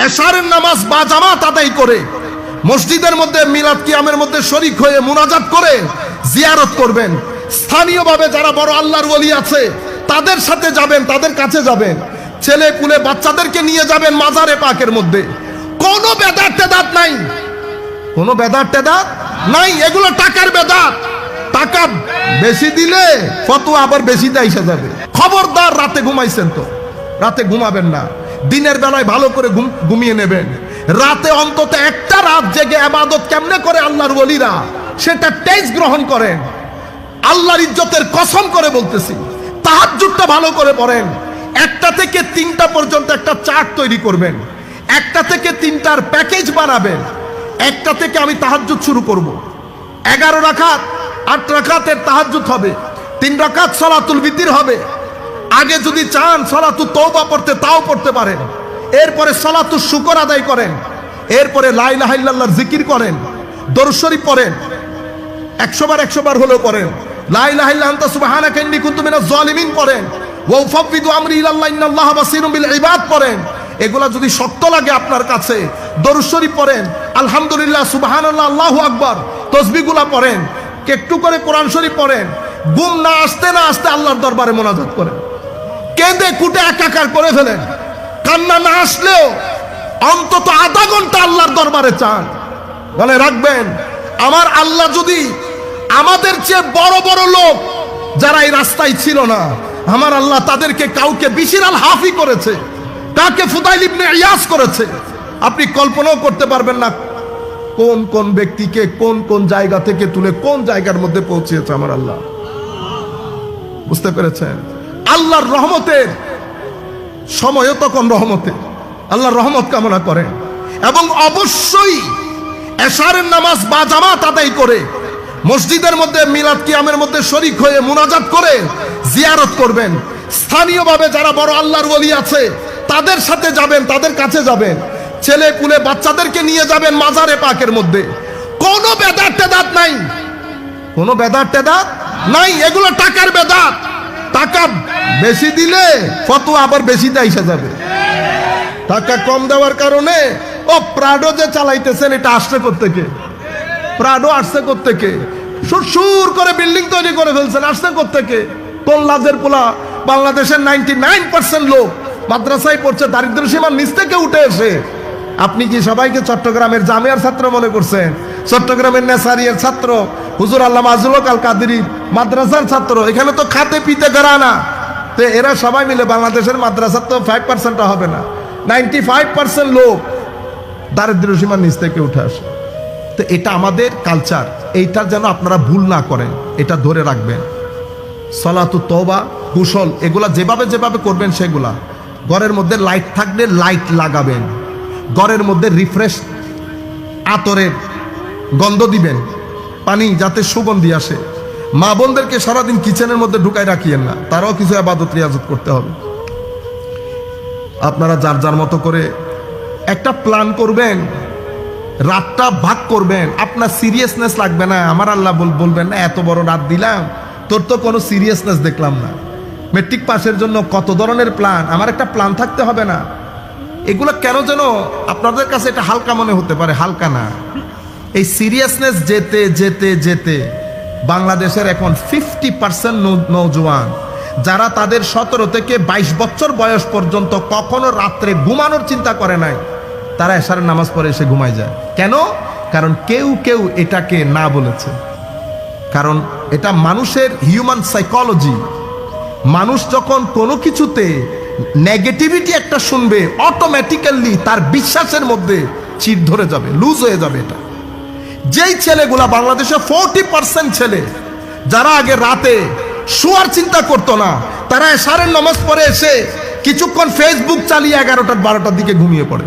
এশারের নামাজ বা জামাত আদায় করে মসজিদের মধ্যে মিলাদ কিয়ামের মধ্যে শরীক হয়ে মুনাজাত করে জিয়ারত করবেন। স্থানীয়ভাবে যারা বড় আল্লাহর ওলি আছে তাদের সাথে যাবেন, তাদের কাছে যাবেন। ছেলে পুলে বাচ্চাদেরকে নিয়ে যাবেন মাজারে পাকের মধ্যে। কোনো বেদাত টেদাত নাই, কোনো বেদাত টেদাত নাই। এগুলো টাকার বেদাত। টাকা বেশি দিলে ফতোয়া আবার বেশি দেয়সা যাবে। খবরদার, রাতে ঘুমাইছেন তো রাতে ঘুমাবেন না। দিনের বেলায় ভালো করে ঘুমিয়ে নেবেন। রাতে অন্তত একটা রাত জেগে ইবাদত কেমনে করে আল্লাহর ওলিরা সেটা টেস্ট গ্রহণ করেন। আল্লাহর ইজ্জতের কসম করে বলতেছি, তাহাজ্জুদটা ভালো করে পড়েন। 1টা থেকে 3টা পর্যন্ত একটা চার্ট তৈরি করবেন। 1টা থেকে 3টার প্যাকেজ বানাবেন। 1টা থেকে আমি তাহাজ্জুদ শুরু করব। 11 রাকাত 8 রাকাতের তাহাজ্জুদ হবে। 3 রাকাত সালাতুল বিতির হবে। আগে যদি চান সালাতুত তওবা পড়তে তাও পড়তে পারেন। এরপরে সালাতুল শুকর আদায় করেন। এরপরে লা ইলাহা ইল্লাল্লাহর জিকির করেন, দরুদ শরীফ পড়েন। 100 বার 100 বার হলেও পড়েন। লা ইলাহা ইল্লা আনতা সুবহানাকা ইন্নী কুনতু মিনাজ জালিমিন পড়েন। ওয়া উফাউযিদু আমরি ইলাল্লাহ ইন্নাল্লাহা বাসীরুম বিল ইবাদ পড়েন। এগুলা যদি শক্ত লাগে আপনার কাছে, দরুদ শরীফ পড়েন, আলহামদুলিল্লাহ, সুবহানাল্লাহ, আল্লাহু আকবার, তাসবিহগুলা পড়েন, একটু করে কোরআন শরীফ পড়েন। ঘুম না আসতে আল্লাহর দরবারে মোনাজাত করেন। কেঁদে কুটে একাকার করে ফেলেন। কান্না না আসলেও অন্তত আধা ঘন্টা আল্লাহর দরবারে চান। বলে রাখবেন, আমার আল্লাহ যদি আমাদের চেয়ে বড় বড় লোক যারা এই রাস্তায় ছিল না, আমার আল্লাহ তাদেরকে কাউকে বিশির আল হাফি করেছে, কাকে ফুদাইল ইবনে ইয়াস করেছে। আপনি কল্পনাও করতে পারবেন না কোন কোন ব্যক্তিকে কোন কোন জায়গা থেকে তুলে কোন জায়গার মধ্যে পৌঁছেছে আমার আল্লাহ। বুঝতে পেরেছেন? আল্লাহর রহমতের সময়ও তখন রহমতে, আল্লাহর রহমত কামনা করেন। এবং অবশ্যই এশারের নামাজ বা জামাত আদায় করে মসজিদের মধ্যে মিলাদ কিয়ামের মধ্যে শরীক হয়ে মুনাজাত করে জিয়ারত করবেন। স্থানীয়ভাবে যারা বড় আল্লাহর ওলি আছে তাদের সাথে যাবেন, তাদের কাছে যাবেন। ছেলে পুলে বাচ্চাদেরকে নিয়ে যাবেন মাজারে পাকের মধ্যে। কোনো বেদাত টেদাত নাই, কোনো বেদাত টেদাত নাই। এগুলো টাকার বেদাত। টাকা বেশি দিলে ফতোয়া আবার বেশি দেয়সা যাবে। টাকা কম দেওয়ার কারণে ও প্রাডো যে চালাইতেছেন এটা আসছে কোত্থেকে? প্রাডো আসছে কোত্থেকে? সুর করে বিল্ডিং তৈরি করে ফেলছেন, আসছে কোত্থেকে? কোন লাজের পোলা? বাংলাদেশের 99% লোক মাদ্রাসায় পড়ছে, দারিদ্র্য সীমার নিচ থেকে উঠে এসে। আপনি কি সবাইকে চট্টগ্রামের জামিয়ার ছাত্র মনে করছেন? চট্টগ্রামের নেসারিয়ার ছাত্র, হুজুর আল্লামা আজুল হক আল কাদেরী মাদ্রাসার ছাত্র। এখানে তো খাতে পিতে গড়া না। তো এরা সবাই মিলে বাংলাদেশের মাদ্রাসার তো 5% হবে না, 95% লোক দারিদ্র্য সীমার নিচ থেকে উঠে আসে। তো এটা আমাদের কালচার, এইটা যেন আপনারা ভুল না করেন, এটা ধরে রাখবেন। সালাতুত তওবা, গোসল, এগুলা যেভাবে যেভাবে করবেন সেগুলা। ঘরের মধ্যে লাইট থাকলে লাইট লাগাবেন। ঘরের মধ্যে রিফ্রেশ আতরের গন্ধ দিবেন, পানি যাতে সুগন্ধি আসে। মা বোনদেরকে সারাদিন কিচেনের মধ্যে ঢুকাই রাখিয়েন না, তারাও কিছু ইবাদত রিয়াজত করতে হবে। আপনারা যার যার মতো করে একটা প্ল্যান করবেন, রাতটা ভাগ করবেন। আপনার সিরিয়াসনেস লাগবে না। আমার আল্লাহ বলবেন না এত বড় রাত দিলাম, তোর তো কোনো সিরিয়াসনেস দেখলাম না। মেট্রিক পাসের জন্য কত ধরনের প্ল্যান, আমার একটা প্ল্যান থাকতে হবে না? এগুলো কেন যেন আপনাদের কাছে এটা হালকা মনে হতে পারে, হালকা না। এই সিরিয়াসনেস যেতে যেতে যেতে বাংলাদেশের এখন 50% নওজোয়ান যারা তাদের 17 থেকে 22 বছর বয়স পর্যন্ত কখনো রাত্রে ঘুমানোর চিন্তা করে নাই, তারা এশারের নামাজ পড়ে এসে ঘুমায় যায়। কেন? কারণ কেউ কেউ এটাকে না বলেছে। কারণ এটা মানুষের হিউম্যান সাইকোলজি। মানুষ যখন কোনো কিছুতে নেগেটিভিটি একটা শুনবে, অটোমেটিক্যালি তার বিশ্বাসের মধ্যে চির ধরে যাবে, লুজ হয়ে যাবে। এটা যেই ছেলেগুলা বাংলাদেশে 40% ছেলে যারা আগে রাতে শোয়ার চিন্তা করতো না, তারা এশারের নামাজ পড়ে এসে কিছুক্ষণ ফেসবুক চালিয়ে 11টা 12টার দিকে ঘুমিয়ে পড়ে।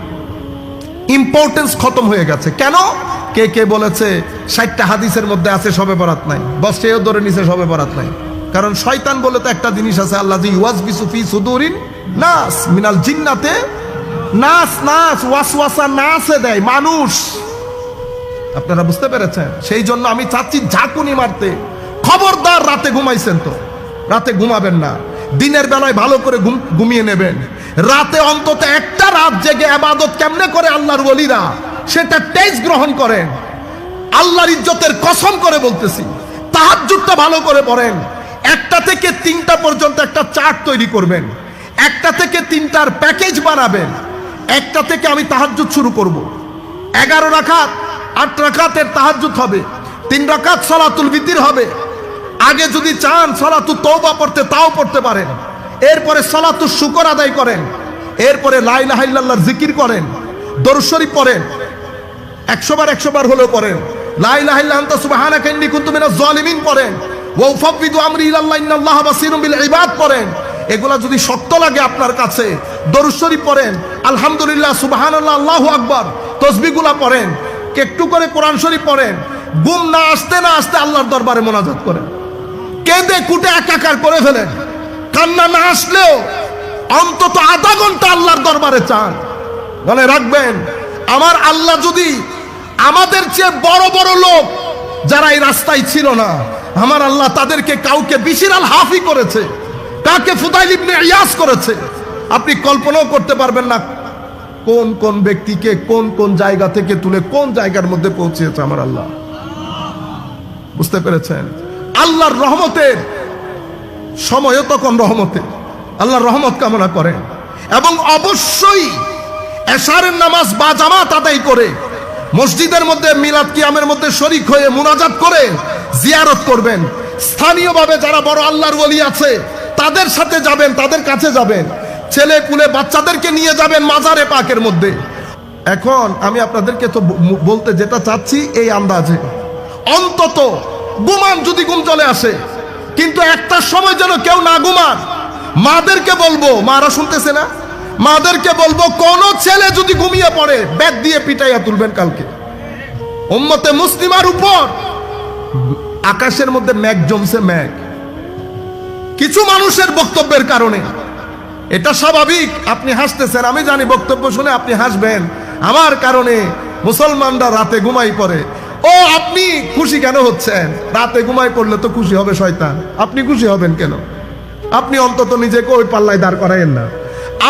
ইম্পর্টেন্স খতম হয়ে গেছে। কেন? কে কে বলেছে 60টা হাদিসের মধ্যে আছে শবে বরাত নাই, বস সেও ধরে নিছে শবে বরাত নাই। কারণ শয়তান বলে তো একটা জিনিস আছে, আল্লাহ জি ওয়াসবিসু ফি সুদুরিন নাস মিনাল জিন্নাতে নাস, নাস ওয়াসওয়াসা নাসে দেয় মানুষ। আপনারা বুঝতে পেরেছেন? সেই জন্য আমি চাচ্ছি ঝাঁকুনি মারতে। খবরদার, রাতে ঘুমাইছেন তো রাতে ঘুমাবেন না। দিনের বেলায় ভালো করে ঘুমিয়ে নেবেন। রাতে অন্তত একটা রাত জেগে ইবাদত কেমনে করে আল্লাহর ওলিরা, সেটা টেস্ট গ্রহণ করেন। আল্লাহর ইজ্জতের কসম করে বলতেছি, তাহাজ্জুদটা ভালো করে পড়েন। 1টা থেকে 3টা পর্যন্ত একটা চার্ট তৈরি করবেন, 1টা থেকে 3টার প্যাকেজ বানাবেন। 1টা থেকে আমি তাহাজ্জুদ শুরু করব। 11 রাকাত 8 রাকাতের তাহাজ্জুদ হবে, 3 রাকাত সালাতুল বিতির হবে। আগে যদি চান সালাতুত তওবা পড়তে তাও পড়তে পারেন। এরপরে সালাতুল শুকর আদায় করেন, এরপরে লা ইলাহা ইল্লাল্লাহর জিকির করেন, দরুদ শরীফ পড়েন, 100 বার 100 বার হলেও পড়েন। লা ইলাহা ইল্লা আনতা সুবহানাকা ইন্নী কুনতু মিনাজ জালিমিন পড়েন, ওয়া উফাউযিদু আমরি ইলাল্লাহ ইন্নাল্লাহা বাসীরুম বিল ইবাদ পড়েন। এগুলা যদি শক্ত লাগে আপনার কাছে, দরুদ শরীফ পড়েন, আলহামদুলিল্লাহ, সুবহানাল্লাহ, আল্লাহু আকবার, তাসবিহগুলা পড়েন, একটু করে কোরআন শরীফ পড়েন। ঘুম না আসতে আল্লাহর দরবারে মোনাজাত করেন, কেঁদে কুটে একাকার করে ফেলেন। কান্না না আসলেও অন্তত আধা ঘন্টা আল্লাহর দরবারে চান। মনে রাখবেন, আমার আল্লাহ যদি আমাদের চেয়ে বড় বড় লোক যারা এই রাস্তায় ছিল না, আমার আল্লাহ তাদেরকে কাউকে বিশির আল হাফি করেছে, কাকে ফুদাইল ইবনে ইয়াস করেছে। আপনি কল্পনাও করতে পারবেন না কোন কোন ব্যক্তিকে কোন কোন জায়গা থেকে তুলে কোন জায়গার মধ্যে পৌঁছেছে আমার আল্লাহ। বুঝতে পেরেছেন? আল্লাহর রহমতের সময়ও তখন রহমতে, আল্লাহর রহমত কামনা করেন। এবং অবশ্যই এশারের নামাজ বা জামাত আদায় করে মসজিদের মধ্যে মিলাদ কিয়ামের মধ্যে শরীক হয়ে মুনাজাত করে জিয়ারত করবেন। স্থানীয়ভাবে যারা বড় আল্লাহর ওলি আছে তাদের সাথে যাবেন, তাদের কাছে যাবেন। ছেলে পুলে বাচ্চাদেরকে নিয়ে যাবেন মাজারে পাকের মধ্যে। এখন আমি আপনাদেরকে তো বলতে যেটা চাচ্ছি এই আন্দাজে, অন্তত ঘুমান যদি ঘুম চলে আসে, কিন্তু একটা সময় যেন কেউ না ঘুমান। মাদেরকে বলবো, মারা শুনতেছে না, মাদেরকে বলবো কোন ছেলে যদি ঘুমিয়ে পড়ে ব্যাগ দিয়ে পিটাইয়া তুলবেন কালকে। উম্মতে মুসলিমার উপর আকাশের মধ্যে মেঘ জমছে, মেঘ কিছু মানুষের বক্তব্যের কারণে। এটা স্বাভাবিক, আপনি হাসতেছেন, আমি জানি বক্তব্য শুনে আপনি হাসবেন। আমার কারণে মুসলমানরা রাতে ঘুমাই পড়ে। ও আপনি খুশি কেন হচ্ছেন? রাতে ঘুমাই পড়লে তো খুশি হবে শয়তান, আপনি খুশি হবেন কেন? আপনি অন্তত নিজেকে ওই পাল্লায় দাঁড় করায়েন না।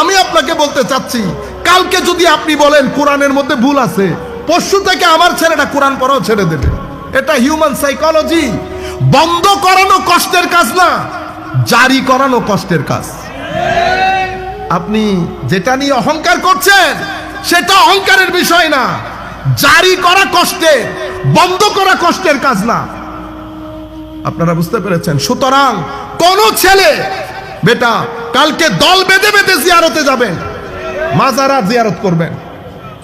আমি আপনাকে বলতে চাচ্ছি, কালকে যদি আপনি বলেন কোরআনের মধ্যে ভুল আছে, পরশু থেকে আমার ছেলেটা কোরআন পড়াও ছেড়ে দেবে। এটা হিউম্যান সাইকোলজি। বন্ধ করানো কষ্টের কাজ না, জারি করানো কষ্টের কাজ। আপনি যেটা নিয়ে অহংকার করছেন সেটা অহংকারের বিষয় না, জারি করা কষ্টের, বন্ধ করা কষ্টের কাজ না। আপনারা বুঝতে পেরেছেন? সুতরাং কোন ছেলে বেটা কালকে দল বেঁধে বেঁধে জিয়ারতে যাবেন, মাজারা জিয়ারত করবেন।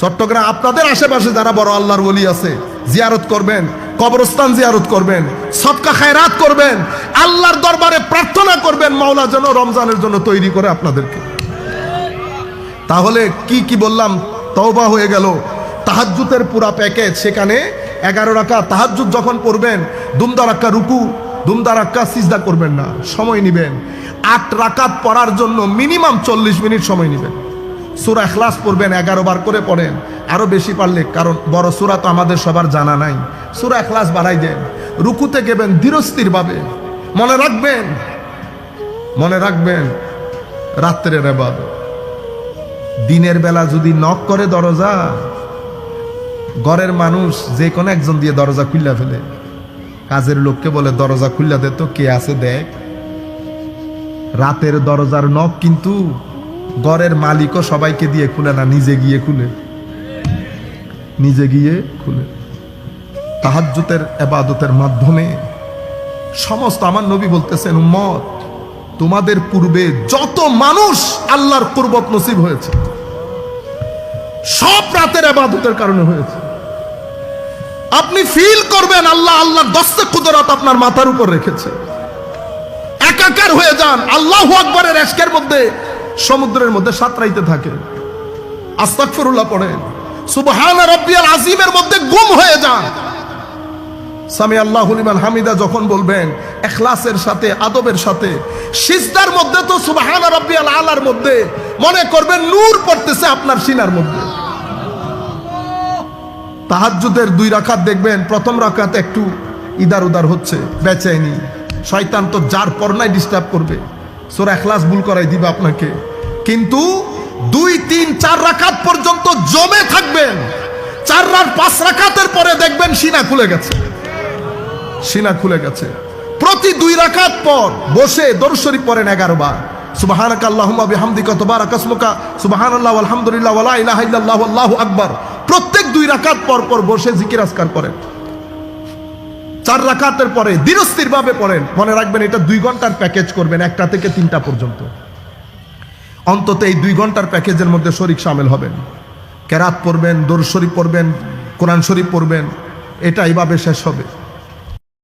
চট্টগ্রাম আপনাদের আশেপাশে যারা বড় আল্লাহর ওলি আছে জিয়ারত করবেন, কবরস্থান জিয়ারত করবেন, সদকা খায়রাত করবেন, আল্লাহর দরবারে প্রার্থনা করবেন মাওলা যেন রমজানের জন্য তৈরি করে আপনাদেরকে। তাহলে কি কি বললাম? তওবা হয়ে গেল। তাহাজ্জুদের পুরা প্যাকেজ, সেখানে 11 রাকাত তাহাজ্জুদ যখন পড়বেন, দুমদা রাক্কা রুকু, দুমদা রাক্কা সিজদা করবেন না, সময় নেবেন। 8 রাকাত পড়ার জন্য মিনিমাম 40 মিনিট সময় নেবেন। সূরা ইখলাস পড়বেন, 11 বার করে পড়েন, আরো বেশি পারলে, কারণ বড় সূরা তো আমাদের সবার জানা নাই। সূরা ইখলাস বাড়াই দেন, রুকুতে গেবেন ধীরস্থির ভাবে। মনে রাখবেন, মনে রাখবেন, রাত্রের ইবাদত। দিনের বেলা যদি নক করে দরজা, ঘরের মানুষ যে কোনো একজন দিয়ে দরজা খুললা ফেলে, কাজের লোককে বলে দরজা খুললা দে তো, কে আছে দেখ। রাতের দরজার নক কিন্তু ঘরের মালিকও সবাইকে দিয়ে খুলে না, নিজে গিয়ে খুলে, নিজে গিয়ে খুলে। তাহাজ্জুদের ইবাদতের মাধ্যমে সমস্ত, আমার নবী বলতেছেন, উম্মত তোমাদের পূর্বে যত মানুষ আল্লাহর কুরবত নসিব হয়েছে সব রাতের ইবাদতের কারণে হয়েছে। আপনি ফিল করবেন আল্লাহ আল্লাহর দস্তে কুদরত আপনার মাথার উপর রেখেছে। একাকার হয়ে যান, আল্লাহু আকবারের ইশকের মধ্যে সমুদ্রের মধ্যে সাঁতরাইতে থাকে। আস্তাগফিরুল্লাহ পড়েন, সুবহানা রাব্বিয়াল আযীমের মধ্যে গুম হয়ে যান। সামি আল্লাহু লিমান হামিদা যখন বলবেন ইখলাসের সাথে, আদবের সাথে। সিজদার মধ্যে তো সুবহানা রাব্বিয়াল আলার মধ্যে মনে করবেন নূর পড়তেছে আপনার সিনার মধ্যে। তাহাজ্জুদের 2 রাকাত দেখবেন, প্রথম রাকাত একটু ইদার উদার হচ্ছে, বেচেনি, শয়তান তো যার পর নাই ডিস্টার্ব করবে, সূরা ইখলাস ভুল করাই দিবে আপনাকে। কিন্তু 2, 3, 4 রাকাত পর্যন্ত জমে থাকবেন। 4 আর 5 রাকাতের পরে দেখবেন সিনা খুলে গেছে, সিনা খুলে গেছে। প্রতি 2 রাকাত পর বসে দরুদ শরীফ পড়েন 11 বার। সুবহানাকা আল্লাহুম্মা বিহামদিকা তাবারাকা ইসমুকা সুবহানাল্লাহ ওয়ালহামদুলিল্লাহ ওয়া লা ইলাহা ইল্লাল্লাহ আল্লাহু আকবার। প্রত্যেক 2 রাকাত পর পর বসে জিকির আজকার করেন। 4 রাকাতের পরে ধীরস্থির ভাবে পড়েন। মনে রাখবেন এটা 2 ঘন্টার প্যাকেজ করবেন, 1টা থেকে 3টা পর্যন্ত। অন্তত এই 2 ঘন্টার প্যাকেজের মধ্যে শরীক শামিল হবেন। কেরাত পড়বেন, দরুদ শরীফ পড়বেন, কোরআন শরীফ পড়বেন, এটা এইভাবে শেষ হবে।